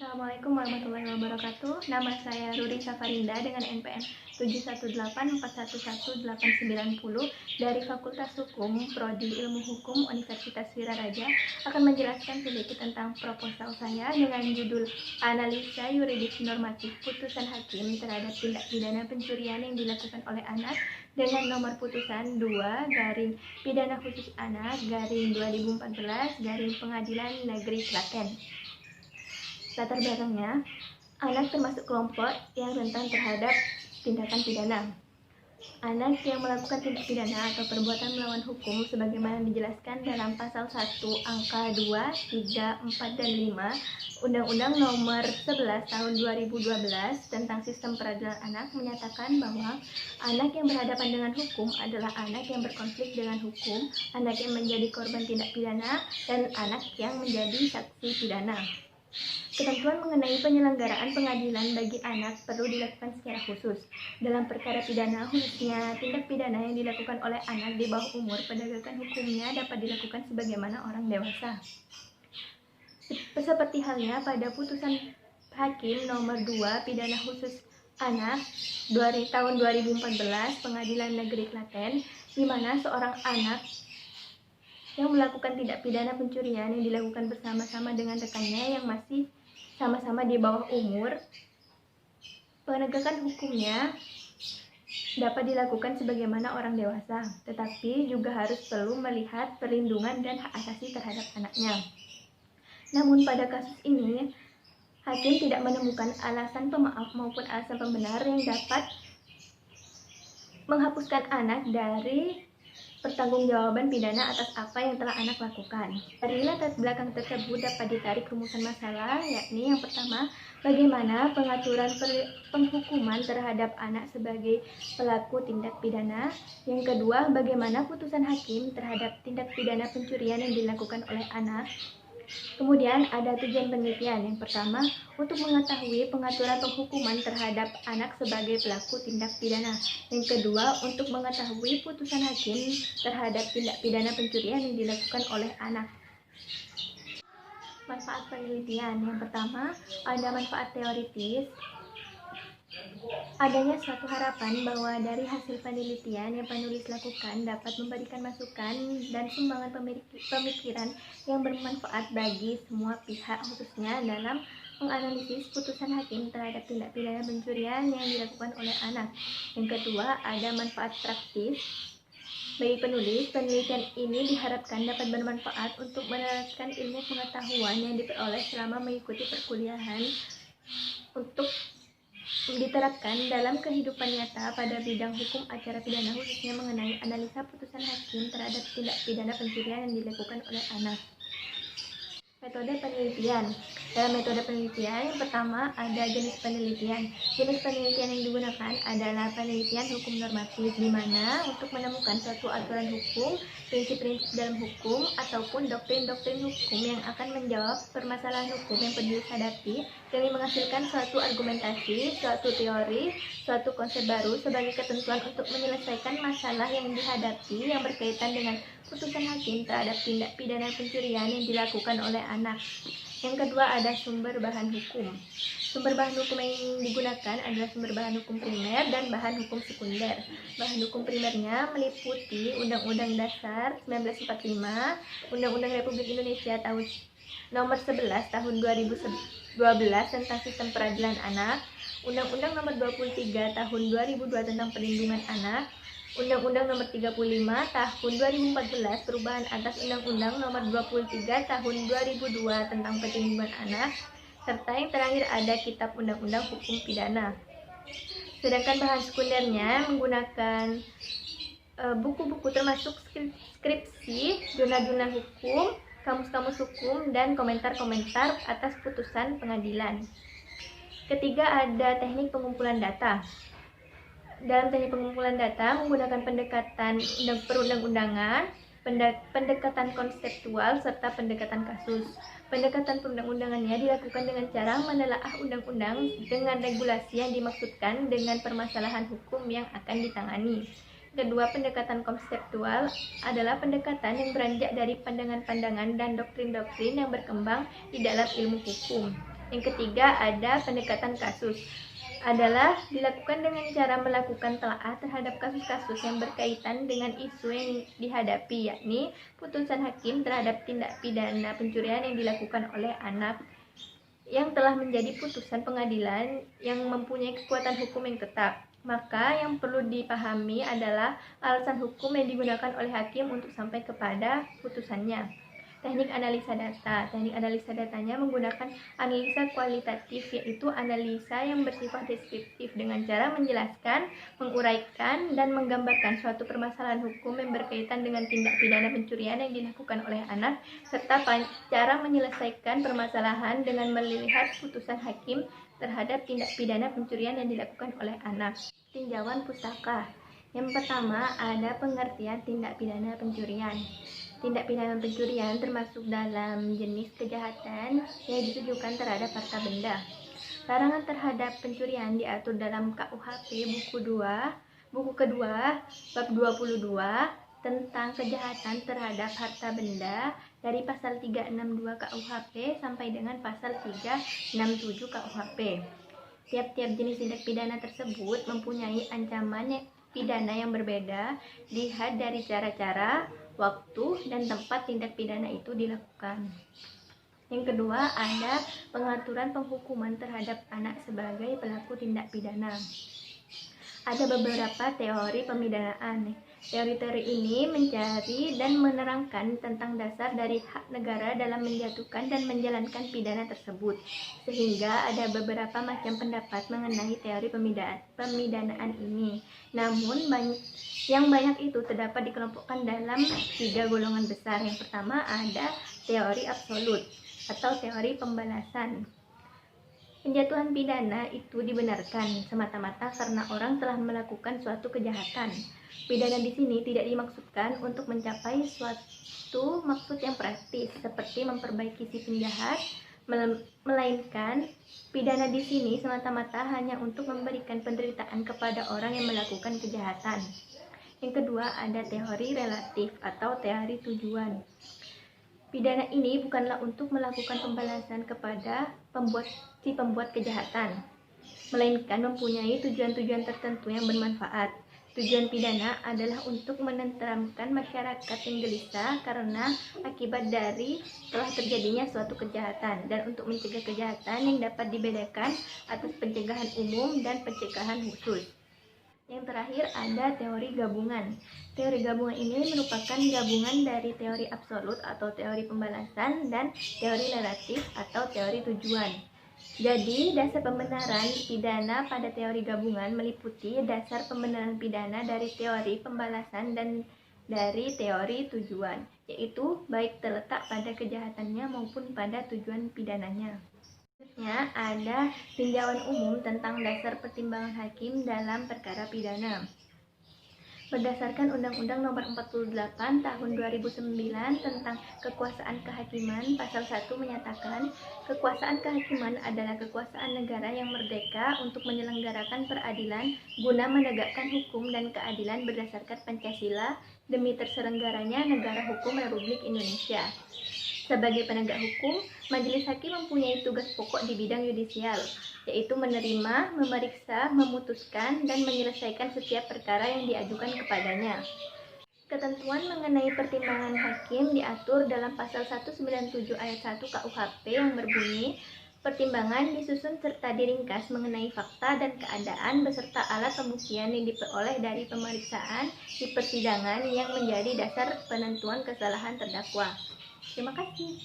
Assalamualaikum warahmatullahi wabarakatuh. Nama saya Ruri Safarinda dengan NPM 718411890 dari Fakultas Hukum Prodi Ilmu Hukum Universitas Wiraraja akan menjelaskan sedikit tentang proposal saya dengan judul Analisa Yuridis Normatif Putusan Hakim terhadap tindak pidana pencurian yang dilakukan oleh anak dengan nomor putusan 2-Pidana-Khusus-Anak-2014-Pengadilan Negeri Klaten. Latar belakangnya, anak termasuk kelompok yang rentan terhadap tindakan pidana. Anak yang melakukan tindak pidana atau perbuatan melawan hukum sebagaimana dijelaskan dalam pasal 1 angka 2, 3, 4, dan 5 Undang-Undang Nomor 11 Tahun 2012 tentang Sistem Peradilan Anak menyatakan bahwa anak yang berhadapan dengan hukum adalah anak yang berkonflik dengan hukum, anak yang menjadi korban tindak pidana, dan anak yang menjadi saksi pidana. Ketentuan mengenai penyelenggaraan pengadilan bagi anak perlu dilakukan secara khusus. Dalam perkara pidana, khususnya tindak pidana yang dilakukan oleh anak di bawah umur, penegakan hukumnya dapat dilakukan sebagaimana orang dewasa. Seperti halnya pada putusan Hakim nomor 2 Pidana Khusus Anak tahun 2014 Pengadilan Negeri Klaten, di mana seorang anak yang melakukan tindak pidana pencurian yang dilakukan bersama-sama dengan rekannya yang masih sama-sama di bawah umur, penegakan hukumnya dapat dilakukan sebagaimana orang dewasa, tetapi juga harus perlu melihat perlindungan dan hak asasi terhadap anaknya. Namun pada kasus ini, hakim tidak menemukan alasan pemaaf maupun alasan pembenar yang dapat menghapuskan anak dari pertanggungjawaban pidana atas apa yang telah anak lakukan. Dari latar belakang tersebut dapat ditarik rumusan masalah, yakni yang pertama, bagaimana pengaturan penghukuman terhadap anak sebagai pelaku tindak pidana. Yang kedua, bagaimana putusan hakim terhadap tindak pidana pencurian yang dilakukan oleh anak. Kemudian ada tujuan penelitian. Yang pertama, untuk mengetahui pengaturan penghukuman terhadap anak sebagai pelaku tindak pidana. Yang kedua, untuk mengetahui putusan hakim terhadap tindak pidana pencurian yang dilakukan oleh anak. Manfaat penelitian. Yang pertama, ada manfaat teoritis. Adanya suatu harapan bahwa dari hasil penelitian yang penulis lakukan dapat memberikan masukan dan sumbangan pemikiran yang bermanfaat bagi semua pihak, khususnya dalam menganalisis putusan hakim terhadap tindak pidana pencurian yang dilakukan oleh anak. Yang kedua, ada manfaat praktis. Bagi penulis, penelitian ini diharapkan dapat bermanfaat untuk menerapkan ilmu pengetahuan yang diperoleh selama mengikuti perkuliahan untuk diterapkan dalam kehidupan nyata pada bidang hukum acara pidana, khususnya mengenai analisa putusan hakim terhadap tindak pidana pencurian yang dilakukan oleh anak. Metode penelitian. Dalam metode penelitian, yang pertama ada jenis penelitian. Jenis penelitian yang digunakan adalah penelitian hukum normatif, di mana untuk menemukan suatu aturan hukum, prinsip-prinsip dalam hukum, ataupun doktrin-doktrin hukum yang akan menjawab permasalahan hukum yang penulis hadapi demi menghasilkan suatu argumentasi, suatu teori, suatu konsep baru sebagai ketentuan untuk menyelesaikan masalah yang dihadapi yang berkaitan dengan putusan hakim terhadap tindak pidana pencurian yang dilakukan oleh anak. Yang kedua ada sumber bahan hukum. Sumber bahan hukum yang digunakan adalah sumber bahan hukum primer dan bahan hukum sekunder. Bahan hukum primernya meliputi Undang-Undang Dasar 1945, Undang-Undang Republik Indonesia tahun Nomor 11 Tahun 2012 tentang Sistem Peradilan Anak, Undang-Undang Nomor 23 Tahun 2002 tentang Perlindungan Anak, Undang-Undang Nomor 35 Tahun 2014 perubahan atas Undang-Undang Nomor 23 Tahun 2002 tentang Perlindungan Anak, serta yang terakhir ada Kitab Undang-Undang Hukum Pidana. Sedangkan bahan sekundernya menggunakan buku-buku termasuk skripsi, jurnal-jurnal hukum, kamus-kamus hukum, dan komentar-komentar atas putusan pengadilan. Ketiga ada teknik pengumpulan data. Dalam teknik pengumpulan data menggunakan pendekatan perundang-undangan, pendekatan konseptual, serta pendekatan kasus. Pendekatan perundang-undangannya dilakukan dengan cara menelaah undang-undang dengan regulasi yang dimaksudkan dengan permasalahan hukum yang akan ditangani. Kedua, pendekatan konseptual adalah pendekatan yang beranjak dari pandangan-pandangan dan doktrin-doktrin yang berkembang di dalam ilmu hukum. Yang ketiga ada pendekatan kasus, adalah dilakukan dengan cara melakukan telaah terhadap kasus-kasus yang berkaitan dengan isu yang dihadapi, yakni putusan hakim terhadap tindak pidana pencurian yang dilakukan oleh anak yang telah menjadi putusan pengadilan yang mempunyai kekuatan hukum yang tetap. Maka yang perlu dipahami adalah alasan hukum yang digunakan oleh hakim untuk sampai kepada putusannya. Teknik analisa data. Teknik analisa datanya menggunakan analisa kualitatif, yaitu analisa yang bersifat deskriptif dengan cara menjelaskan, menguraikan, dan menggambarkan suatu permasalahan hukum yang berkaitan dengan tindak pidana pencurian yang dilakukan oleh anak, serta cara menyelesaikan permasalahan dengan melihat putusan hakim terhadap tindak pidana pencurian yang dilakukan oleh anak. Tinjauan pustaka. Yang pertama ada pengertian tindak pidana pencurian. Tindak pidana pencurian termasuk dalam jenis kejahatan yang ditujukan terhadap harta benda. Larangan terhadap pencurian diatur dalam KUHP buku kedua, bab 22 tentang kejahatan terhadap harta benda dari pasal 362 KUHP sampai dengan pasal 367 KUHP. Tiap-tiap jenis tindak pidana tersebut mempunyai ancaman pidana yang berbeda, dilihat dari cara-cara, waktu, dan tempat tindak pidana itu dilakukan. Yang kedua ada pengaturan penghukuman terhadap anak sebagai pelaku tindak pidana. Ada beberapa teori pemidanaan. Teori-teori ini mencari dan menerangkan tentang dasar dari hak negara dalam menjatuhkan dan menjalankan pidana tersebut, sehingga ada beberapa macam pendapat mengenai teori pemidanaan ini. Namun yang banyak itu terdapat dikelompokkan dalam 3 golongan besar. Yang pertama ada teori absolut atau teori pembalasan. Penjatuhan pidana itu dibenarkan semata-mata karena orang telah melakukan suatu kejahatan. Pidana di sini tidak dimaksudkan untuk mencapai suatu maksud yang praktis seperti memperbaiki si penjahat, melainkan pidana di sini semata-mata hanya untuk memberikan penderitaan kepada orang yang melakukan kejahatan. Yang kedua ada teori relatif atau teori tujuan. Pidana ini bukanlah untuk melakukan pembalasan kepada pembuat kejahatan, melainkan mempunyai tujuan-tujuan tertentu yang bermanfaat. Tujuan pidana adalah untuk menenteramkan masyarakat yang gelisah karena akibat dari telah terjadinya suatu kejahatan, dan untuk mencegah kejahatan yang dapat dibedakan atas pencegahan umum dan pencegahan khusus. Yang terakhir ada teori gabungan. Teori gabungan ini merupakan gabungan dari teori absolut atau teori pembalasan dan teori relatif atau teori tujuan. Jadi, dasar pembenaran pidana pada teori gabungan meliputi dasar pembenaran pidana dari teori pembalasan dan dari teori tujuan, yaitu baik terletak pada kejahatannya maupun pada tujuan pidananya. Selanjutnya ada tinjauan umum tentang dasar pertimbangan hakim dalam perkara pidana. Berdasarkan Undang-Undang Nomor 48 Tahun 2009 tentang Kekuasaan Kehakiman, Pasal 1 menyatakan, kekuasaan kehakiman adalah kekuasaan negara yang merdeka untuk menyelenggarakan peradilan guna menegakkan hukum dan keadilan berdasarkan Pancasila demi terselenggaranya negara hukum Republik Indonesia. Sebagai penegak hukum, Majelis Hakim mempunyai tugas pokok di bidang yudisial, yaitu menerima, memeriksa, memutuskan, dan menyelesaikan setiap perkara yang diajukan kepadanya. Ketentuan mengenai pertimbangan hakim diatur dalam Pasal 197 Ayat 1 KUHP yang berbunyi, pertimbangan disusun serta diringkas mengenai fakta dan keadaan beserta alat pembuktian yang diperoleh dari pemeriksaan di persidangan yang menjadi dasar penentuan kesalahan terdakwa. Terima kasih.